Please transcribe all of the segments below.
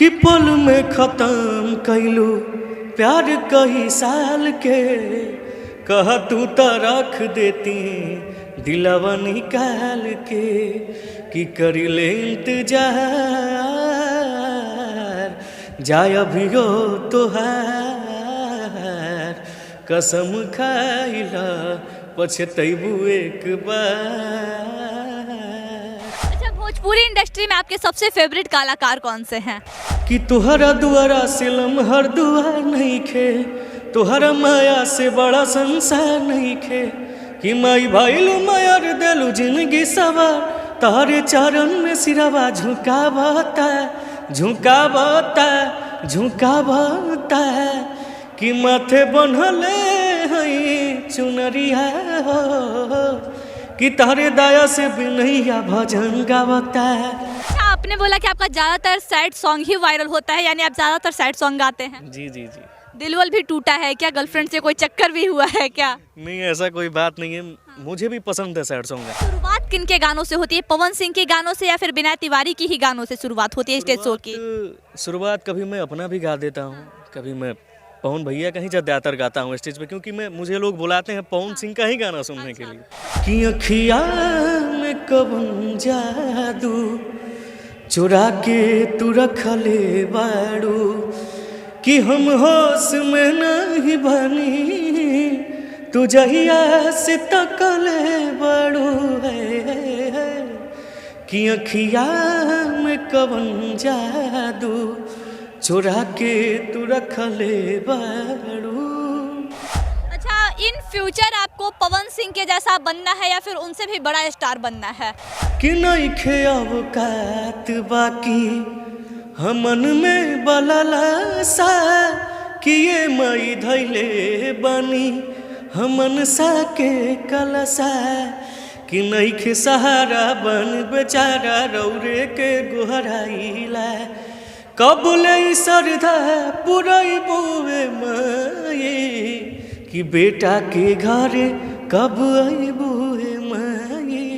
कि पल में खत्म कैलू प्यार कई साल के, कह तू तो रख देती दिलवा निकाल के, कि करी ले इंतजार जाय अभियो तोहार, कसम खाइला पछतैबू एक बार। भोजपुरी इंडस्ट्री में आपके सबसे फेवरेट कलाकार कौन से हैं? कि तुहरा दुआरा से लम्हर दुआर नहीं खे, तुहरा माया से बड़ा संसार नहीं खे, कि माई भाईलू मायर देलू जिंदगी सवार, तारे चरण में सिरवा झुकावता झुकावता झुकावता, कि माथे बनहले हई चुनरिया हो, कि तारे दया से भी नैया भजन गावता है। आपने बोला कि आपका ज़्यादातर सैड सॉन्ग ही वायरल होता है, यानी आप ज़्यादातर सैड सॉन्ग गाते हैं? जी जी जी। दिलवल भी टूटा है क्या? गर्लफ्रेंड से कोई चक्कर भी हुआ है क्या? नहीं, ऐसा कोई बात नहीं है, मुझे भी पसंद है सैड सॉन्ग। शुरुआत किन के गानों से होती है? पवन सिंह के गानों से या फिर बिना तिवारी की ही गानों से शुरुआत होती है स्टेज शो की? शुरुआत कभी मैं अपना भी गा देता हूँ, कभी मैं पवन भैया का ही ज़्यादातर गाता हूँ स्टेज पे, क्योंकि मुझे लोग बुलाते हैं पवन सिंह का ही गाना सुनने के लिए। कि अखिया में कवन जादू चुरा के तू रखले बाड़ू, कि हम होश में नहीं बनी तू जहिया से तकले बाड़ू है। कि अखिया में कवन जादू चुरा के तू रखले बाड़ू। अच्छा, इन फ्यूचर आपको पवन सिंह के जैसा बनना है या फिर उनसे भी बड़ा स्टार बनना है? कि नइखे औकात बाकी हमन में बललासा, कि ये मई धैले बनी हमन सा के कलसा, कि नइखे सहारा बन बेचारा रौरे के गोहराइला, कबले सरधा पुरई बुए माये, कि बेटा के घरे कब अबुए माये।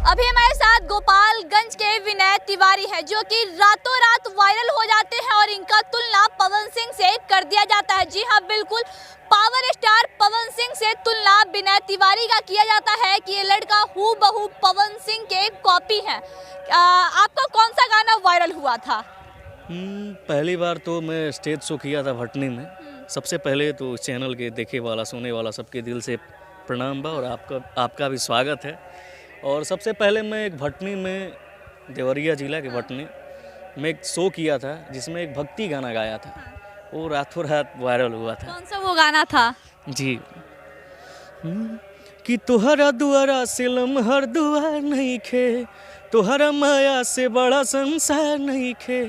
अभी हमारे साथ गोपालगंज के विनय तिवारी हैं, जो कि रातों रात वायरल हो जाते हैं और इनका तुलना पवन सिंह से कर दिया जाता है। जी हाँ, बिल्कुल, पावर स्टार पवन सिंह से तुलना विनय तिवारी का किया जाता है कि ये लड़का हूबहू पवन सिंह के कॉपी है। आपका कौन सा गाना वायरल हुआ था? पहली बार तो मैं स्टेज शो किया था भटनी में। सबसे पहले तो चैनल के देखे वाला सुने वाला सबके दिल से प्रणाम बा, और आपका भी स्वागत है। और सबसे पहले मैं एक भटनी में, देवरिया जिला के भटनी में एक शो किया था जिसमें एक भक्ति गाना गाया था, वो रातों रात वायरल हुआ था। कौन सा वो गाना था? जी। कि तुहरा दुआरा से लम्हर दुआर नहीं खे, तुहरा माया से बड़ा संसार नहीं खे,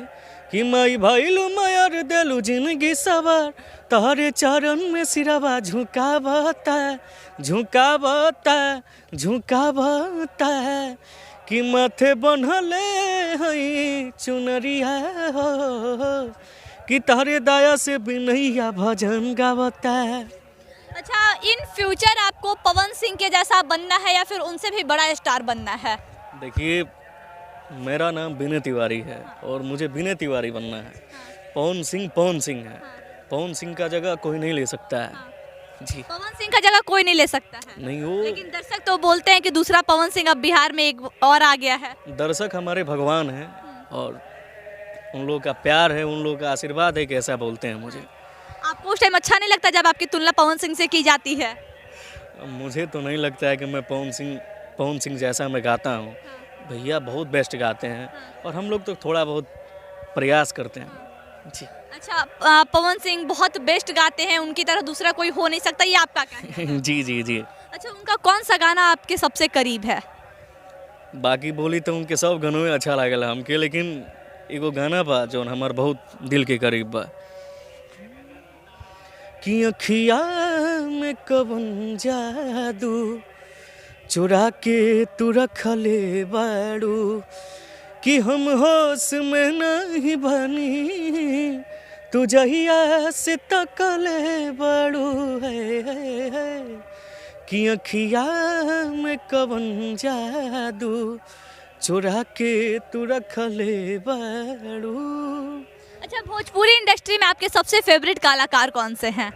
कि माई भाईलू मायर देलू जिंदगी सवार, तारे चरण में सिरवा झुकावता झुकावता झुकावता, कि माथे बनहले हई चुनरिया हो, कि तारे दया से भी नैया भजन गावता है। अच्छा, इन फ्यूचर आपको पवन सिंह के जैसा बनना है या फिर उनसे भी बड़ा स्टार बनना है? देखिए, मेरा नाम विनय तिवारी है और मुझे विनय तिवारी बनना है। पवन सिंह है। पवन सिंह का जगह कोई नहीं ले सकता है। जी, पवन सिंह का जगह कोई नहीं ले सकता है। नहीं हो। लेकिन दर्शक तो बोलते हैं कि दूसरा पवन सिंह अब बिहार में एक और आ गया है। दर्शक हमारे भगवान हैं और उन लोगों का प्यार है, उन लोगों का आशीर्वाद है कि ऐसा बोलते हैं मुझे। आपको उस टाइम अच्छा नहीं लगता जब आपकी तुलना पवन सिंह से की जाती है? मुझे तो नहीं लगता है कि मैं पवन सिंह जैसा मैं गाता हूँ। भैया बहुत बेस्ट गाते हैं और हम लोग तो थोड़ा बहुत प्रयास करते हैं। जी। अच्छा, पवन सिंह बहुत बेस्ट गाते हैं, उनकी तरह दूसरा कोई हो नहीं सकता, ये आपका कहना है? जी जी जी। अच्छा, उनका कौन सा गाना आपके सबसे करीब है? बाकी बोली तो उनके सब गानों में अच्छा लागेला हमके, लेकिन एगो गाना बा जो हमार बहुत दिल के करीब बा। कि अखिया में कवन जादू चुरा के तू रखले बाड़ू, कि हम होश में नहीं बनी तू जहिया से तकले बाड़ू है। कि अखिया में कवन जादू चुरा के तू रखले बाड़ू। अच्छा, भोजपुरी इंडस्ट्री में आपके सबसे फेवरेट कलाकार कौन से हैं?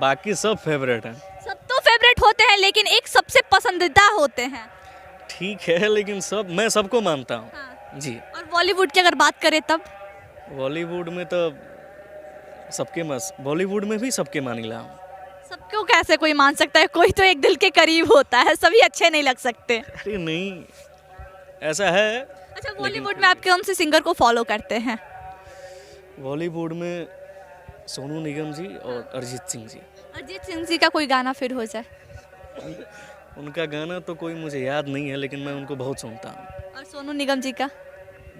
बाकी सब फेवरेट हैं। सब तो फेवरेट होते हैं, लेकिन एक सबसे पसंदीदा होते हैं। ठीक है, लेकिन मैं सबको मानता हूँ। हाँ। जी। और बॉलीवुड की अगर बात करें तब? बॉलीवुड में तो बॉलीवुड में भी सबके मानिला हूँ। सबको कैसे कोई मान सकता है? कोई तो एक दिल के करीब होता है, सभी अच्छे नहीं लग सकते। अरे नहीं, ऐसा है। अच्छा, बॉलीवुड में आप कौन से सिंगर को फॉलो करते हैं? बॉलीवुड में सोनू निगम जी और अरिजीत सिंह जी। अरिजीत सिंह जी का कोई गाना फिर हो जाए। उनका गाना तो कोई मुझे याद नहीं है, लेकिन मैं उनको बहुत सुनता हूँ। और सोनू निगम जी का?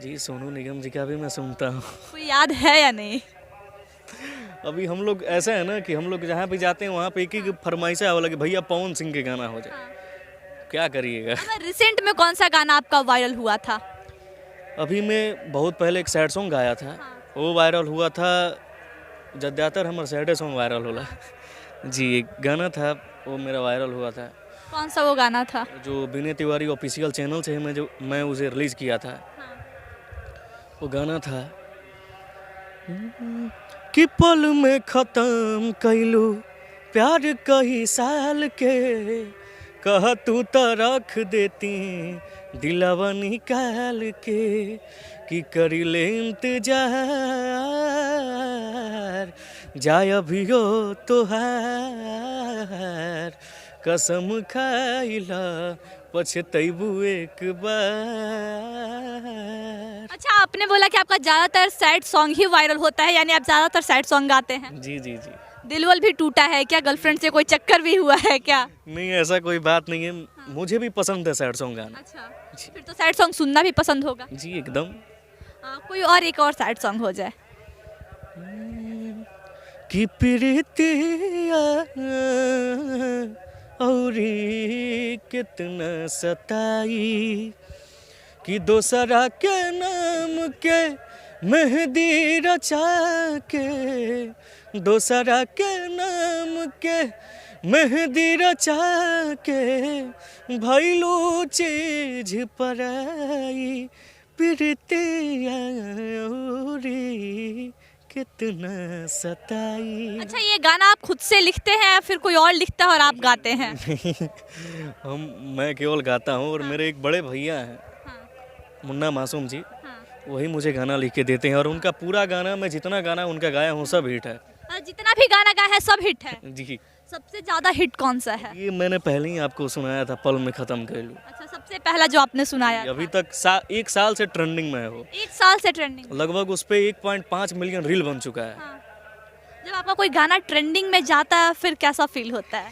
जी, सोनू निगम जी का भी मैं सुनता हूँ। कोई याद है या नहीं? अभी हम लोग ऐसा है ना कि हम लोग जहाँ भी जाते हैं वहाँ पे एक ही फरमाइश है वाला कि भैया पवन सिंह के गाना हो जाए। क्या करिएगा। अगर रिसेंट में कौन सा गाना आपका वायरल हुआ था? अभी मैं बहुत पहले एक सैड सॉन्ग गाया था, वो वायरल हुआ था। ज़्यादातर हमारा सैड सॉन्ग वायरल होला। जी, एक गाना था वो मेरा वायरल हुआ था। कौन सा वो गाना था? जो विनय तिवारी ऑफिशियल चैनल से मैं उसे रिलीज़ किया था। वो गाना था कि पल में ख़त्म कैलू प्यार कई साल के, कह तू तो रख देती दिलवा निकाल के, कि करी ले इंतजार जाय अभियो तोहार, कसम खाइला पछतैबू एक बार। अच्छा, आपने बोला कि आपका ज़्यादातर सैड सॉन्ग ही वायरल होता है, यानी आप ज़्यादातर सैड सॉन्ग गाते हैं। जी जी जी। दिलवल भी टूटा है क्या? गर्लफ्रेंड से कोई चक्कर भी हुआ है क्या? नहीं, ऐसा कोई बात नहीं है। मुझे भी पसंद है सैड सॉन्ग गाना। अच्छा, फिर तो सैड सॉन्ग सुनना भी पसंद होगा। जी एकदम। कोई और एक और सैड सॉन्ग हो जाए। कि प्रीतिया औरी कितना सताई, कि दोसरा के नाम के मेहंदी रचा के, दोसरा के नाम के मेहंदी रचा के, भैलू चीज पराई, प्रीतिया औरी कितना सताई। अच्छा, ये गाना आप खुद से लिखते हैं या फिर कोई और लिखता है और आप गाते हैं? मैं केवल गाता हूँ और मेरे एक बड़े भैया हैं, मुन्ना मासूम जी, वही मुझे गाना लिख के देते हैं। और उनका पूरा गाना, मैं जितना गाना उनका गाया हूँ सब हिट है। जितना भी गाना गाया है सब हिट है। जी। सबसे ज्यादा हिट कौन सा है? ये मैंने पहले ही आपको सुनाया था, पल में ख़त्म कर लूँ। अच्छा, सबसे पहला जो आपने सुनाया अभी तक एक साल से ट्रेंडिंग में है वो। एक साल से ट्रेंडिंग? लगभग उस पर 1.5 मिलियन रील बन चुका है। जब आपका कोई गाना ट्रेंडिंग में जाता है फिर कैसा फील होता है?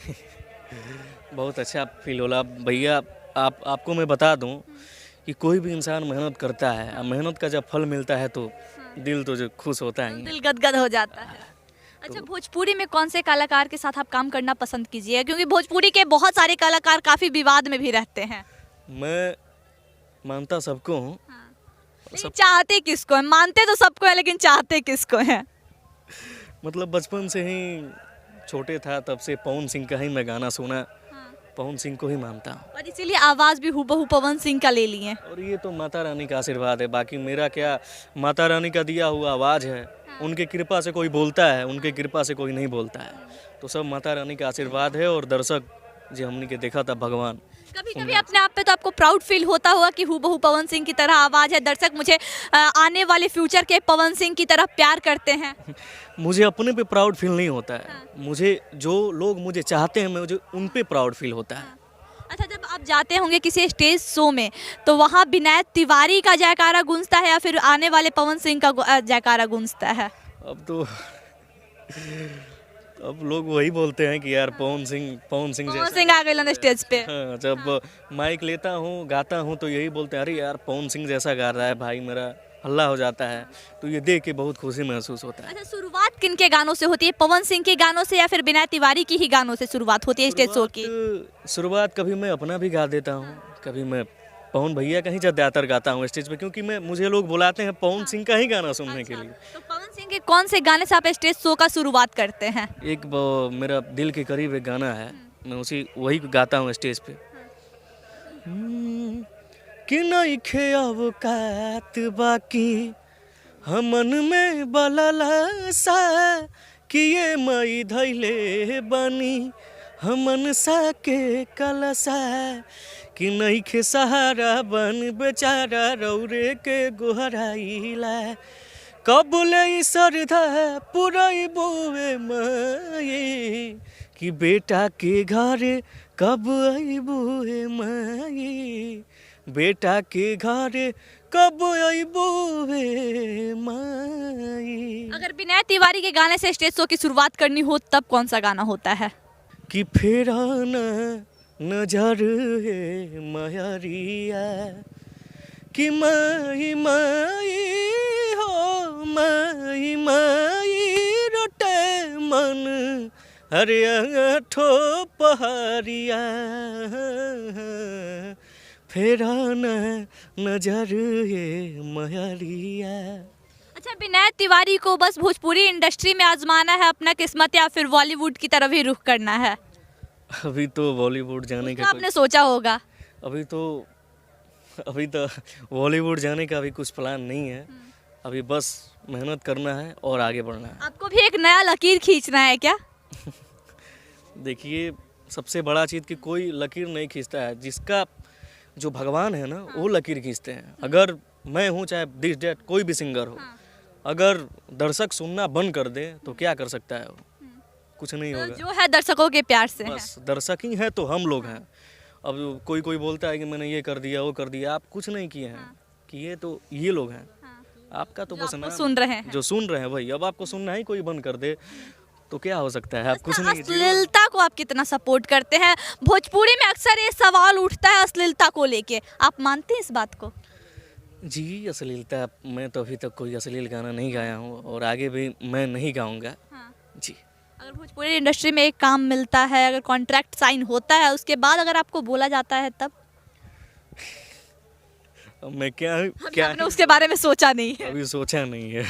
बहुत अच्छा फील होला भैया। आपको मैं बता दूं कि कोई भी इंसान मेहनत करता है, और मेहनत का जब फल मिलता है तो दिल तो जो खुश होता है। दिल गदगद हो जाता है। अच्छा, भोजपुरी में कौन से कलाकार के साथ आप काम करना पसंद कीजिए? क्योंकि भोजपुरी के बहुत सारे कलाकार काफी विवाद में भी रहते हैं। मैं मानता सबको हूँ। चाहते किसको है? मानते तो सबको है, लेकिन चाहते किसको है? मतलब बचपन से ही छोटे था तब से पवन सिंह का ही मैं गाना सुना, पवन सिंह को ही मानता हूँ। और इसीलिए आवाज़ भी हूबहू पवन सिंह का ले लिए। और ये तो माता रानी का आशीर्वाद है, बाकी मेरा क्या, माता रानी का दिया हुआ आवाज़ है। उनके कृपा से कोई बोलता है, उनके कृपा से कोई नहीं बोलता है, तो सब माता रानी का आशीर्वाद है। और दर्शक जो हमने के देखा था भगवान। कभी कभी अपने आप पे तो आपको प्राउड फील होता होगा कि हूबहू पवन सिंह की तरह आवाज़ है, दर्शक मुझे आने वाले फ्यूचर के पवन सिंह की तरह प्यार करते हैं। मुझे अपने पे प्राउड फील नहीं होता है। मुझे जो लोग मुझे चाहते हैं, मुझे उन पे प्राउड फील होता है। अच्छा, जब आप जाते होंगे किसी स्टेज शो में तो वहाँ विनय तिवारी का जयकारा गूंजता है या फिर आने वाले पवन सिंह का जयकारा गूंजता है? अब लोग वही बोलते हैं कि यार पवन सिंह आ गए स्टेज पे। हाँ, जब माइक लेता हूँ गाता हूँ तो यही बोलते हैं, अरे यार पवन सिंह जैसा गा रहा है भाई, मेरा हल्ला हो जाता है। तो ये देख के बहुत खुशी महसूस होता है। अच्छा, शुरुआत किन के गानों से होती है? पवन सिंह के गानों से या फिर विनय तिवारी की ही गानों से शुरुआत होती है स्टेज शो की? शुरुआत कभी मैं अपना भी गा देता हूँ, कभी मैं पवन भैया का ही ज़्यादातर गाता हूँ स्टेज पे, क्योंकि मुझे लोग बुलाते हैं पवन सिंह का ही गाना सुनने के लिए। तो पवन सिंह के कौन से गाने से आप स्टेज शो का शुरुआत करते हैं? एक मेरा दिल के करीब एक गाना है, मैं वही गाता हूँ स्टेज पे। कि नइखे अवकात बाकी हमन में बललासा किए मई धैले बनी हमन सा के कलसा कि नइखे सहारा बन बेचारा रौरे के गोहराइला कबले श्रद्धा पुरैबुए माई कि बेटा के घरे कब अइबुए माई बेटा के घरे कब अइबुए माई। अगर विनय तिवारी के गाने से स्टेज शो की शुरुआत करनी हो तब कौन सा गाना होता है? कि फेराना नजर है मायरिया कि माई माई हो माई माई रोटे मन हरे ठो पहाड़िया फेराना नजर है मायरिया। अच्छा, विनय तिवारी को बस भोजपुरी इंडस्ट्री में आजमाना है अपना किस्मत या फिर बॉलीवुड की तरफ ही रुख करना है? अभी तो बॉलीवुड जाने का आपने सोचा होगा। अभी तो बॉलीवुड जाने का अभी कुछ प्लान नहीं है। अभी बस मेहनत करना है और आगे बढ़ना है। आपको भी एक नया लकीर खींचना है क्या? देखिए, सबसे बड़ा चीज़ कि कोई लकीर नहीं खींचता है, जिसका जो भगवान है ना वो लकीर खींचते हैं। अगर मैं हूँ चाहे दिस डेट कोई भी सिंगर हो, अगर दर्शक सुनना बंद कर दे तो क्या कर सकता है वो? कुछ नहीं होगा। जो है दर्शकों के प्यार से बस दर्शक ही है तो हम लोग हैं। अब कोई बोलता है कि मैंने ये कर दिया वो कर दिया, आप कुछ नहीं किए हैं। किए तो ये लोग हैं। आपका तो बस नाम सुन रहे हैं, जो सुन रहे हैं भाई। अब आपको सुनना ही कोई बंद कर दे तो क्या हो सकता है? आप कुछ नहीं। अश्लीलता को आप कितना सपोर्ट करते हैं? भोजपुरी में अक्सर ये सवाल उठता है अश्लीलता को लेके, आप मानते हैं इस बात को? जी, अश्लीलता, मैं तो अभी तक कोई अश्लील गाना नहीं गाया हूँ और आगे भी मैं नहीं गाऊंगा। जी। अगर भोजपुरी इंडस्ट्री में एक काम मिलता है, अगर कॉन्ट्रैक्ट साइन होता है, उसके बाद अगर आपको बोला जाता है तब? मैं क्या आपने उसके बारे में सोचा नहीं है? अभी सोचा नहीं है।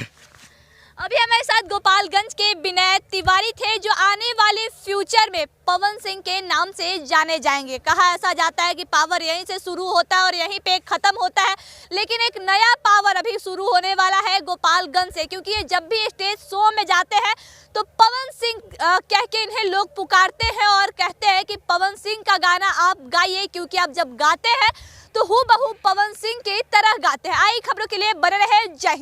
अभी हमारे साथ गोपालगंज के विनय तिवारी थे, जो आने वाले फ्यूचर में पवन सिंह के नाम से जाने जाएंगे। कहा ऐसा जाता है कि पावर यहीं से शुरू होता है और यहीं पे खत्म होता है, लेकिन एक नया पावर अभी शुरू होने वाला है गोपालगंज से, क्योंकि ये जब भी स्टेज शो में जाते हैं तो पवन सिंह कह के इन्हें लोग पुकारते हैं और कहते हैं कि पवन सिंह का गाना आप गाइए, क्योंकि आप जब गाते हैं तो हूबहू पवन सिंह की तरह गाते हैं। आई खबरों के लिए बने रहे। जय हिंद।